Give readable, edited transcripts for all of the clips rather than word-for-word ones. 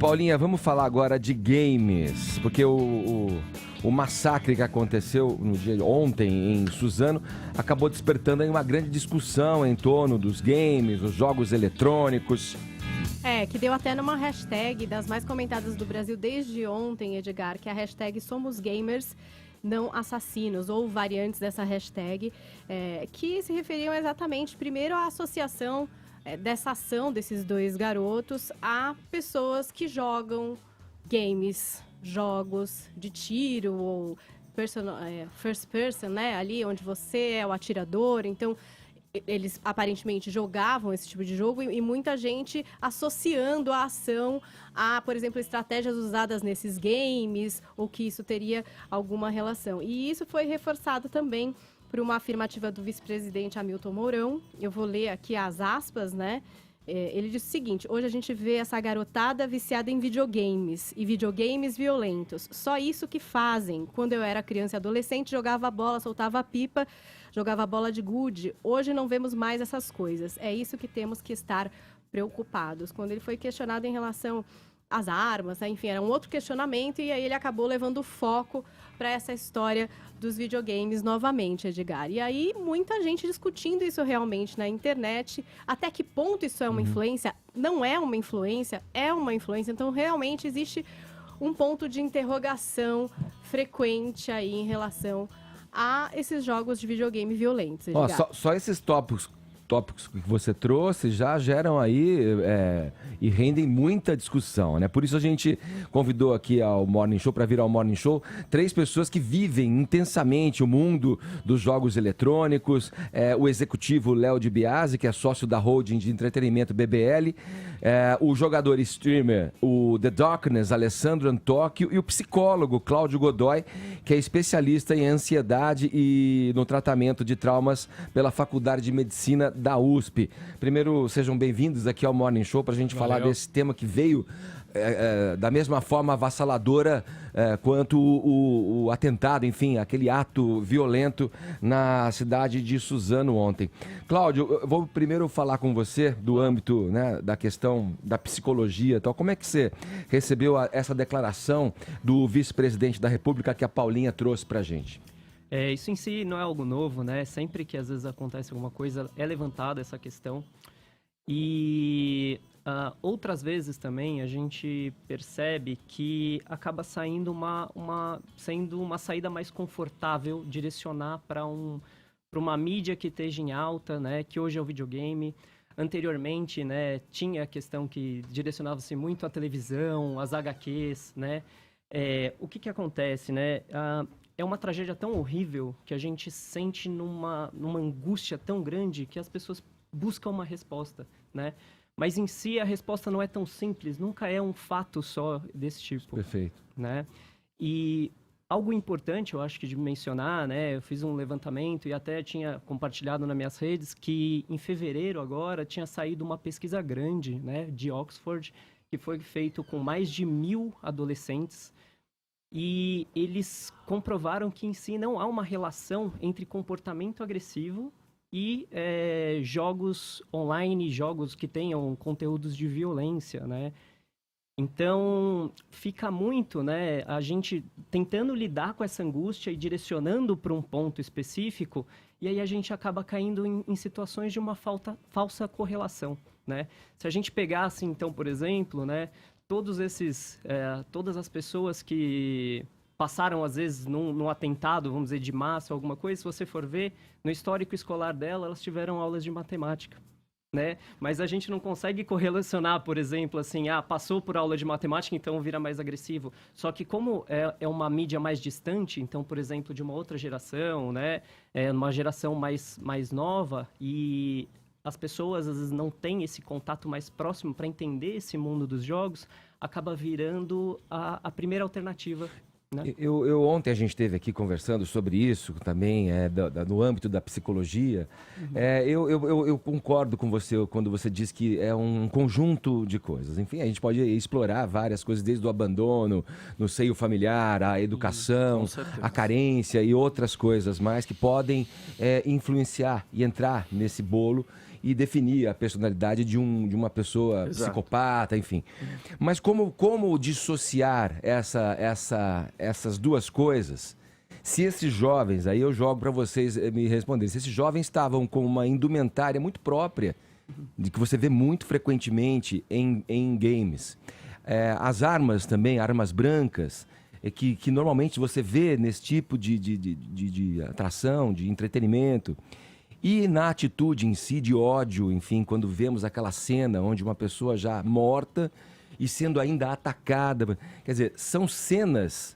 Paulinha, vamos falar agora de games, porque o massacre que aconteceu no dia de ontem em Suzano acabou despertando aí uma grande discussão em torno dos games, os jogos eletrônicos. Que deu até numa hashtag das mais comentadas do Brasil desde ontem, Edgar, que é a hashtag Somos Gamers Não Assassinos, ou variantes dessa hashtag, que se referiam exatamente, primeiro, à associação dessa ação desses dois garotos a pessoas que jogam games, jogos de tiro ou first person, né? Ali onde você é o atirador. Então, eles aparentemente jogavam esse tipo de jogo e muita gente associando a ação a, por exemplo, estratégias usadas nesses games ou que isso teria alguma relação. E isso foi reforçado também por uma afirmativa do vice-presidente Hamilton Mourão. Eu vou ler aqui as aspas, né? Ele disse o seguinte: hoje a gente vê essa garotada viciada em videogames e videogames violentos. Só isso que fazem. Quando eu era criança e adolescente, jogava bola, soltava pipa, jogava bola de gude. Hoje não vemos mais essas coisas. É isso que temos que estar preocupados. Quando ele foi questionado em relação às armas, né? Enfim, era um outro questionamento e aí ele acabou levando o foco para essa história dos videogames novamente, Edgar. E aí, muita gente discutindo isso realmente na internet. Até que ponto isso é uma influência? Não é uma influência? É uma influência. Então, realmente, existe um ponto de interrogação frequente aí em relação a esses jogos de videogame violentos, Edgar. Só esses tópicos que você trouxe já geram aí e rendem muita discussão, né? Por isso a gente convidou aqui ao Morning Show, para vir ao Morning Show, 3 pessoas que vivem intensamente o mundo dos jogos eletrônicos, o executivo Léo de Biasi, que é sócio da holding de entretenimento BBL, o jogador e streamer, o The Darkness, Alessandro Antóquio, e o psicólogo Cláudio Godoy, que é especialista em ansiedade e no tratamento de traumas pela Faculdade de Medicina da USP. Primeiro, sejam bem-vindos aqui ao Morning Show para a gente falar desse tema que veio da mesma forma avassaladora quanto o atentado, enfim, aquele ato violento na cidade de Suzano ontem. Cláudio, eu vou primeiro falar com você do âmbito, né, da questão da psicologia e tal. Como é que você recebeu essa declaração do vice-presidente da República que a Paulinha trouxe para a gente? Isso em si não é algo novo, né? Sempre que às vezes acontece alguma coisa, é levantada essa questão. E outras vezes também a gente percebe que acaba saindo sendo uma saída mais confortável, direcionar para uma mídia que esteja em alta, né? Que hoje é o videogame. Anteriormente, né, tinha a questão que direcionava-se muito à televisão, às HQs, né? O que acontece, né? É uma tragédia tão horrível que a gente sente numa angústia tão grande que as pessoas buscam uma resposta, né? Mas em si a resposta não é tão simples, nunca é um fato só desse tipo. Perfeito. Né? E algo importante, eu acho que de mencionar, né? Eu fiz um levantamento e até tinha compartilhado nas minhas redes que em fevereiro agora tinha saído uma pesquisa grande, né, de Oxford, que foi feito com mais de 1.000 adolescentes. E eles comprovaram que em si não há uma relação entre comportamento agressivo e jogos online, jogos que tenham conteúdos de violência, né? Então, fica muito, né, a gente tentando lidar com essa angústia e direcionando para um ponto específico, e aí a gente acaba caindo em situações de uma falsa correlação, né? Se a gente pegasse, então, por exemplo, né, todas as pessoas que passaram, às vezes, num atentado, vamos dizer, de massa, alguma coisa, se você for ver, no histórico escolar dela, elas tiveram aulas de matemática, né? Mas a gente não consegue correlacionar, por exemplo, assim, passou por aula de matemática, então vira mais agressivo. Só que como é uma mídia mais distante, então, por exemplo, de uma outra geração, né? Uma geração mais nova, e as pessoas às vezes não têm esse contato mais próximo para entender esse mundo dos jogos, acaba virando a primeira alternativa. Né? Ontem a gente esteve aqui conversando sobre isso também, no âmbito da psicologia. Eu concordo com você quando você diz que é um conjunto de coisas. Enfim, a gente pode explorar várias coisas, desde o abandono no seio familiar, a educação, a carência e outras coisas mais que podem influenciar e entrar nesse bolo e definir a personalidade de uma pessoa psicopata, enfim. Mas como dissociar essas duas coisas? Se esses jovens, aí eu jogo para vocês me responderem, se esses jovens estavam com uma indumentária muito própria, de que você vê muito frequentemente em games, as armas também, armas brancas, que normalmente você vê nesse tipo de atração, de entretenimento, e na atitude em si de ódio, enfim, quando vemos aquela cena onde uma pessoa já morta e sendo ainda atacada, quer dizer, são cenas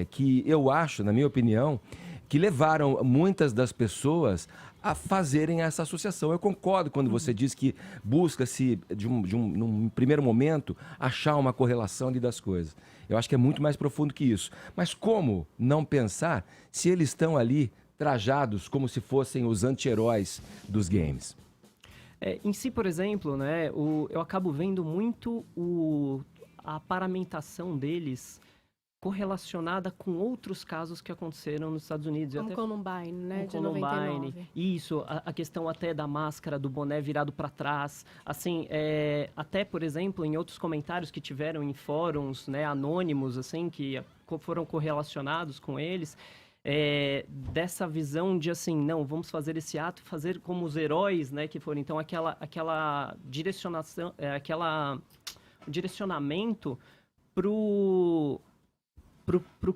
que eu acho, na minha opinião, que levaram muitas das pessoas a fazerem essa associação. Eu concordo quando você diz que busca-se, num primeiro momento, achar uma correlação ali das coisas. Eu acho que é muito mais profundo que isso. Mas como não pensar se eles estão ali trajados como se fossem os anti-heróis dos games? Em si, por exemplo, né, eu acabo vendo muito a paramentação deles correlacionada com outros casos que aconteceram nos Estados Unidos. Como Columbine, né, de Columbine. 99. Isso, a questão até da máscara, do boné virado para trás. Assim, até, por exemplo, em outros comentários que tiveram em fóruns, né, anônimos, assim, que foram correlacionados com eles, dessa visão de, assim, não, vamos fazer esse ato, fazer como os heróis, né, que foram. Então, aquela direcionação, direcionamento pro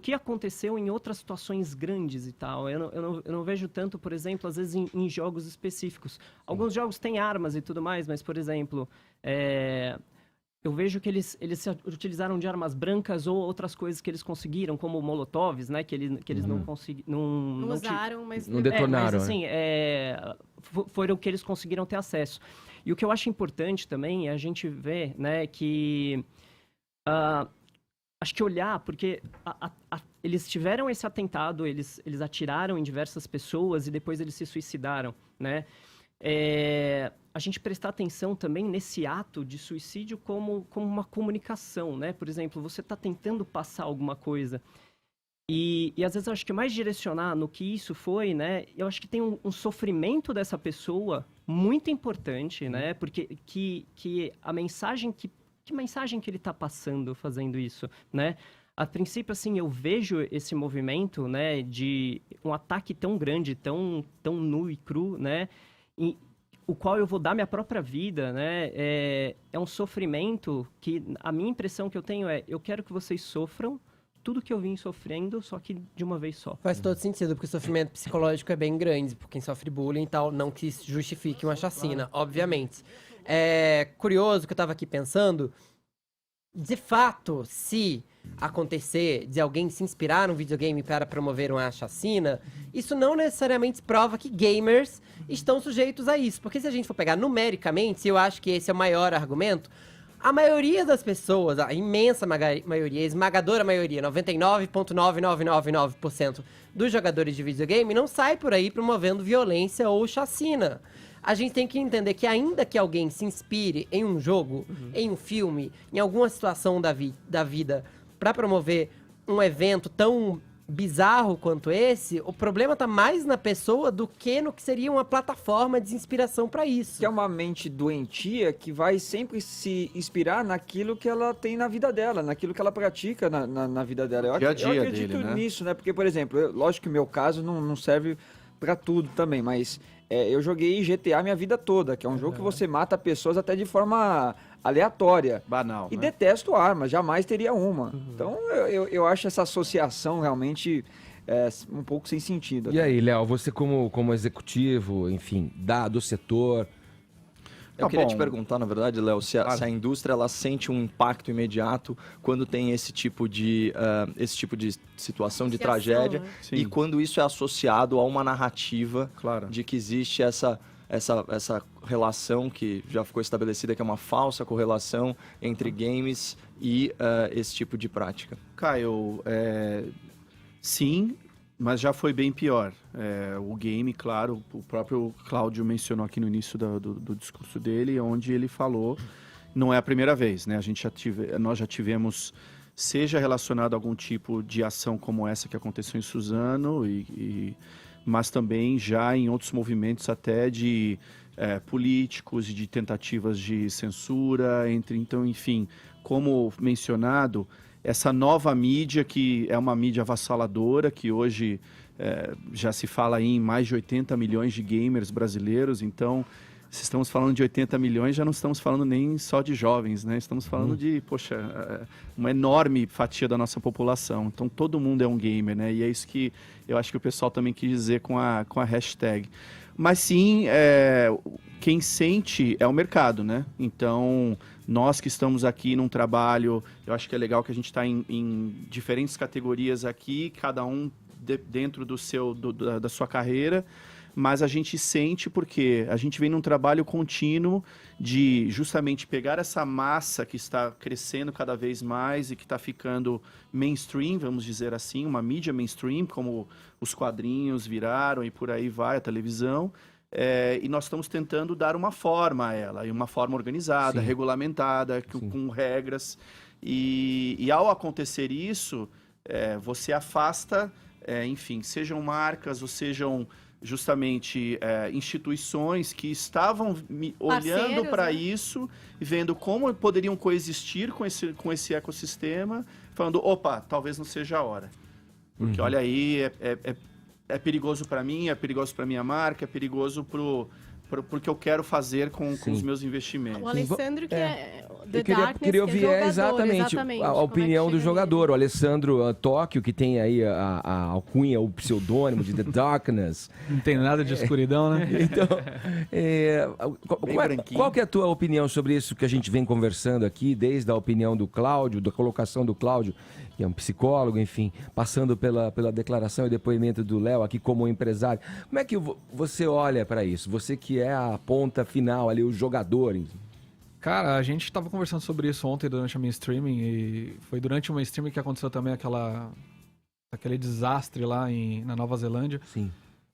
que aconteceu em outras situações grandes e tal. Eu não vejo tanto, por exemplo, às vezes em jogos específicos. Alguns jogos têm armas e tudo mais, mas, por exemplo, eu vejo que eles se utilizaram de armas brancas ou outras coisas que eles conseguiram, como molotovs, né? Que eles não conseguiram... Não usaram, mas... Não detonaram, mas, assim, foram o que eles conseguiram ter acesso. E o que eu acho importante também é a gente ver, né, que... acho que olhar, porque eles tiveram esse atentado, eles atiraram em diversas pessoas e depois eles se suicidaram, né? A gente prestar atenção também nesse ato de suicídio como uma comunicação, né? Por exemplo, você está tentando passar alguma coisa e às vezes eu acho que mais direcionar no que isso foi, né? Eu acho que tem um sofrimento dessa pessoa muito importante, né? Porque que a mensagem que mensagem que ele está passando fazendo isso, né? A princípio, assim, eu vejo esse movimento, né, de um ataque tão grande, tão nu e cru, né, o qual eu vou dar minha própria vida, né, é um sofrimento que a minha impressão que eu tenho eu quero que vocês sofram tudo que eu vim sofrendo, só que de uma vez só. Faz todo sentido, porque o sofrimento psicológico é bem grande, por quem sofre bullying e tal, não que isso justifique uma chacina, obviamente. Curioso que eu tava aqui pensando, de fato, se acontecer de alguém se inspirar num videogame para promover uma chacina, isso não necessariamente prova que gamers estão sujeitos a isso. Porque se a gente for pegar numericamente, eu acho que esse é o maior argumento, a maioria das pessoas, a imensa maioria, a esmagadora maioria, 99,9999% dos jogadores de videogame não sai por aí promovendo violência ou chacina. A gente tem que entender que ainda que alguém se inspire em um jogo, em um filme, em alguma situação da vida para promover um evento tão bizarro quanto esse, o problema tá mais na pessoa do que no que seria uma plataforma de inspiração para isso. Que é uma mente doentia que vai sempre se inspirar naquilo que ela tem na vida dela, naquilo que ela pratica na vida dela. Eu acredito nisso, né? Porque, por exemplo, lógico que o meu caso não serve para tudo também, mas eu joguei GTA minha vida toda, que é um jogo que você mata pessoas até de forma aleatória. Banal. E né? detesto armas, jamais teria uma. Então eu acho essa associação realmente um pouco sem sentido. E aí, Léo, você como executivo, enfim, do setor... Eu queria te perguntar, na verdade, Léo, se a indústria ela sente um impacto imediato quando tem esse tipo de situação de tragédia, né? e quando isso é associado a uma narrativa Claro. de que existe essa relação que já ficou estabelecida, que é uma falsa correlação entre games e esse tipo de prática. Caio, sim, mas já foi bem pior. O game, claro, o próprio Cláudio mencionou aqui no início do discurso dele, onde ele falou, não é a primeira vez, né? Nós já tivemos, seja relacionado a algum tipo de ação como essa que aconteceu em Suzano, mas também já em outros movimentos até de políticos, de tentativas de censura, então, enfim, como mencionado, essa nova mídia, que é uma mídia avassaladora, que hoje já se fala em mais de 80 milhões de gamers brasileiros, então, se estamos falando de 80 milhões, já não estamos falando nem só de jovens, né? Estamos falando de, uma enorme fatia da nossa população. Então, todo mundo é um gamer, né? E é isso que eu acho que o pessoal também quis dizer com a hashtag. Mas sim, quem sente é o mercado, né? Então, nós que estamos aqui num trabalho, eu acho que é legal que a gente está em diferentes categorias aqui, cada um dentro da sua carreira, mas a gente sente porque a gente vem num trabalho contínuo de justamente pegar essa massa que está crescendo cada vez mais e que está ficando mainstream, vamos dizer assim, uma mídia mainstream, como os quadrinhos viraram e por aí vai, a televisão, e nós estamos tentando dar uma forma a ela, e uma forma organizada, Sim. regulamentada, com regras, e ao acontecer isso, você afasta, enfim, sejam marcas ou sejam justamente instituições que estavam olhando para isso, vendo como poderiam coexistir com esse ecossistema, falando, opa, talvez não seja a hora. Porque olha aí, é perigoso para mim, é perigoso para minha marca, é perigoso porque eu quero fazer com os meus investimentos. O Alessandro, que é The Eu queria ouvir exatamente a opinião do jogador, o Alessandro Tóquio, que tem aí a alcunha, o pseudônimo de The Darkness. Não tem nada de escuridão, né? Então, qual que é a tua opinião sobre isso que a gente vem conversando aqui, desde a opinião do Cláudio, da colocação do Cláudio, que é um psicólogo, enfim, passando pela declaração e depoimento do Léo aqui como empresário. Como é que você olha para isso? Você que é a ponta final ali, o jogador. Cara, a gente estava conversando sobre isso ontem durante a minha streaming e foi durante uma streaming que aconteceu também aquele desastre lá na Nova Zelândia. Sim.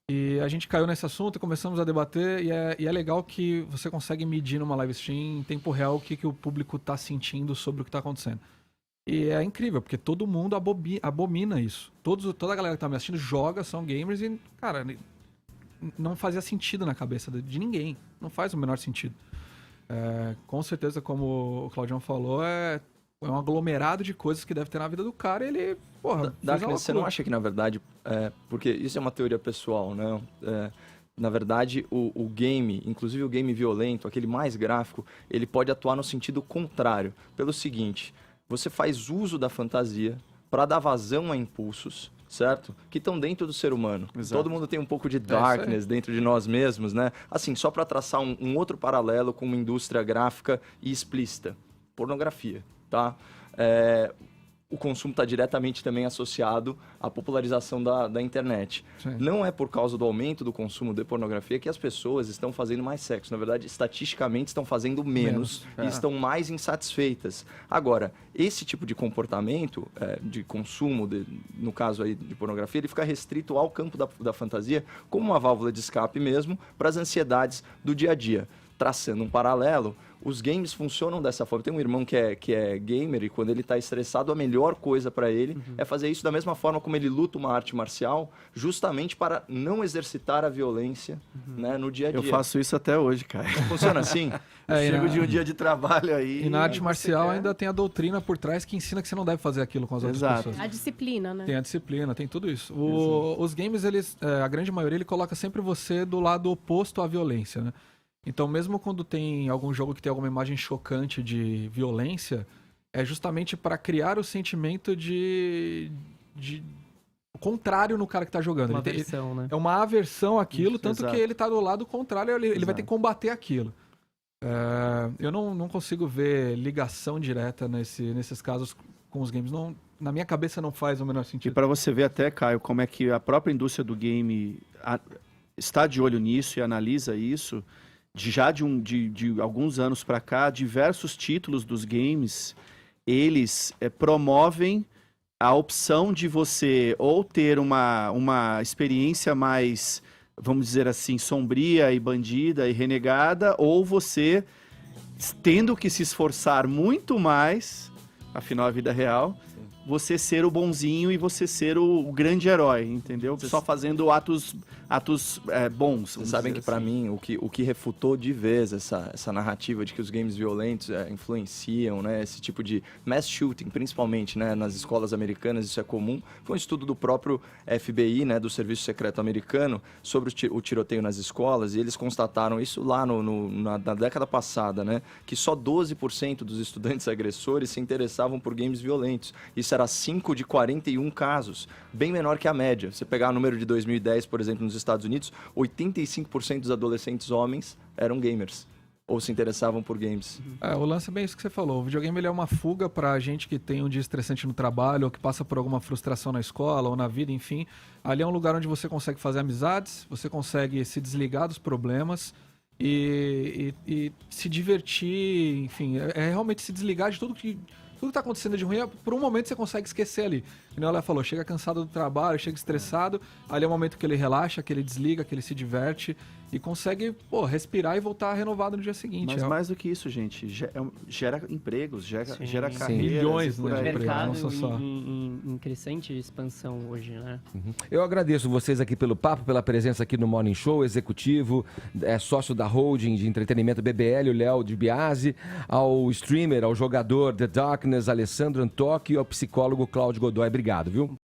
E a gente caiu nesse assunto e começamos a debater e é legal que você consegue medir numa live stream em tempo real o que o público está sentindo sobre o que está acontecendo. E é incrível, porque todo mundo abomina isso. Toda a galera que tá me assistindo joga, são gamers e, cara, não fazia sentido na cabeça de ninguém. Não faz o menor sentido. Com certeza, como o Claudião falou, é um aglomerado de coisas que deve ter na vida do cara e ele, você não acha que, na verdade, porque isso é uma teoria pessoal, né? Na verdade, o game, inclusive o game violento, aquele mais gráfico, ele pode atuar no sentido contrário. Pelo seguinte, você faz uso da fantasia para dar vazão a impulsos, certo? Que estão dentro do ser humano. Exato. Todo mundo tem um pouco de darkness dentro de nós mesmos, né? Assim, só para traçar um outro paralelo com uma indústria gráfica e explícita. Pornografia, tá? O consumo está diretamente também associado à popularização da internet. Sim. Não é por causa do aumento do consumo de pornografia que as pessoas estão fazendo mais sexo. Na verdade, estatisticamente, estão fazendo menos e estão mais insatisfeitas. Agora, esse tipo de comportamento de consumo, no caso aí de pornografia, ele fica restrito ao campo da fantasia como uma válvula de escape mesmo para as ansiedades do dia a dia. Traçando um paralelo, os games funcionam dessa forma. Tem um irmão que é gamer e quando ele está estressado, a melhor coisa para ele é fazer isso da mesma forma como ele luta uma arte marcial, justamente para não exercitar a violência, né, no dia a dia. Eu faço isso até hoje, cara. Funciona assim? Chego de um dia de trabalho aí... E na arte marcial ainda tem a doutrina por trás que ensina que você não deve fazer aquilo com as outras pessoas. A disciplina, né? Tem a disciplina, tem tudo isso. Os games, a grande maioria, ele coloca sempre você do lado oposto à violência, né? Então, mesmo quando tem algum jogo que tem alguma imagem chocante de violência, é justamente para criar o sentimento de contrário no cara que tá jogando. Uma aversão, né? É uma aversão àquilo, tanto exato. que ele tá do lado contrário, ele vai ter que combater aquilo. Eu não consigo ver ligação direta nesses casos com os games. Não, na minha cabeça não faz o menor sentido. E para você ver até, Caio, como é que a própria indústria do game está de olho nisso e analisa isso... de alguns anos para cá, diversos títulos dos games, eles promovem a opção de você ou ter uma experiência mais, vamos dizer assim, sombria e bandida e renegada, ou você tendo que se esforçar muito mais, afinal a vida real, você ser o bonzinho e você ser o grande herói, entendeu? Só fazendo atos atos bons. Vocês sabem que, para mim, o que refutou de vez essa narrativa de que os games violentos influenciam, né, esse tipo de mass shooting, principalmente, né, nas escolas americanas, isso é comum, foi um estudo do próprio FBI, né, do Serviço Secreto Americano, sobre o tiroteio nas escolas, e eles constataram isso lá na década passada, né, que só 12% dos estudantes agressores se interessavam por games violentos. Isso era 5 de 41 casos, bem menor que a média. Você pegar o número de 2010, por exemplo, nos Estados Unidos, 85% dos adolescentes homens eram gamers ou se interessavam por games. O lance é bem isso que você falou. O videogame ele é uma fuga pra gente que tem um dia estressante no trabalho ou que passa por alguma frustração na escola ou na vida, enfim. Ali é um lugar onde você consegue fazer amizades, você consegue se desligar dos problemas e se divertir, enfim. É realmente se desligar de tudo que está acontecendo de ruim. Por um momento você consegue esquecer ali. Como ela falou, chega cansado do trabalho, chega estressado, ali é o momento que ele relaxa, que ele desliga, que ele se diverte e consegue, respirar e voltar renovado no dia seguinte. Mas mais do que isso, gente, gera empregos, gera carreiras. Milhões de empregos, mercado não só. em crescente expansão hoje, né? Eu agradeço vocês aqui pelo papo, pela presença aqui no Morning Show, executivo, sócio da holding de entretenimento BBL, o Léo de Biasi, ao streamer, ao jogador The Darkness, Alessandro Antocchi e ao psicólogo Cláudio Godoy. Obrigado, viu?